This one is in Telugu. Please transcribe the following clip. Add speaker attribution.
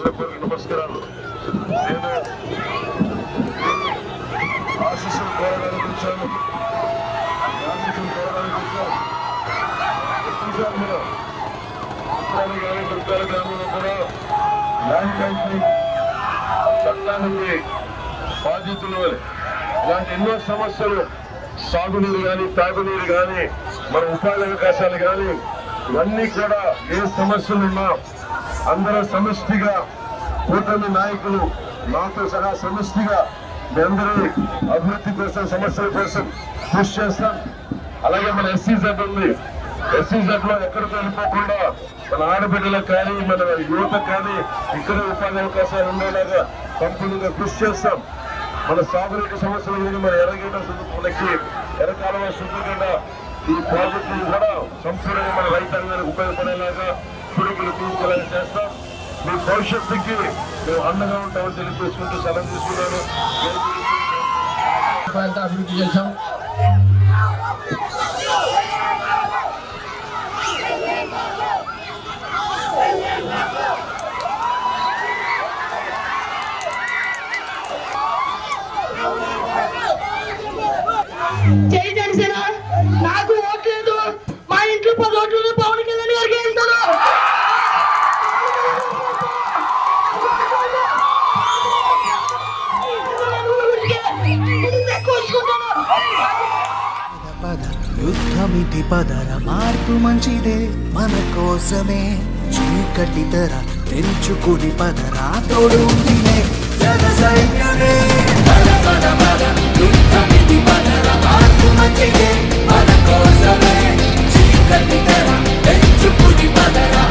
Speaker 1: హృదయపూర్వక నమస్కారాలు. నేను ఆశీస్సులు కోరడానికి వచ్చాను. ఆశీస్సులు కోరడానికి వచ్చాను. కానీ దుర్గాల గ్రామంలో కూడా ల్యాండ్ టైటిలింగ్ చట్టానికి బాధితులు ఇలాంటి ఎన్నో సమస్యలు, సాగునీరు కానీ, తాగునీరు కానీ, మన ఉపాధి అవకాశాలు కానీ, ఇవన్నీ కూడా ఏ సమస్యలున్నా అందరూ సమిష్టిగా, కూటమి నాయకులు నాతో సహా సమిష్టిగా మీ అందరి అభివృద్ధి కోసం, సమస్యల కోసం కృషి చేస్తాం. అలాగే మన SEZ ఉంది. SEZ లో ఎక్కడికి వెళ్ళిపోకుండా మన ఆడబిడ్డలకు కానీ, మన యువతకు కానీ ఇక్కడ ఉపాధి అవకాశాలు ఉండేలాగా కంపెనీగా కృషి చేస్తాం. మన సాగునీటి సమస్యలు కానీ, మన ఎర్రగడ్డ మనకి ఎర్రకాలువ శుద్ధగడ్డ ఈ ప్రాజెక్టులు కూడా సంపూర్ణంగా మన రైతాంగానికి ఉపయోగపడేలాగా పురుగులు తీర్చేలాగా చేస్తాం. మీ భవిష్యత్తుకి మేము అండగా ఉంటామని తెలియజేసుకుంటూ సెలవు తీసుకున్నాను.
Speaker 2: అభివృద్ధి చేశాం.
Speaker 3: జై జనసేన. నాకు ఓట్లేదు, మా ఇంట్లో 10 ఓట్లు పవన్ కళ్యాణ్ గారికి వెళ్తాను.
Speaker 4: యుద్ధమిటి పదర మార్పు మంచిదే మన కోసమే, చీకటి తెర తెంచుకుని పదరా తోడు ఉందిలే జన సైన్యమే. యుద్ధమిటి పదర మార్పు మంచిదే మన కోసమే, చీకటి తెర తెంచుకుని పదరా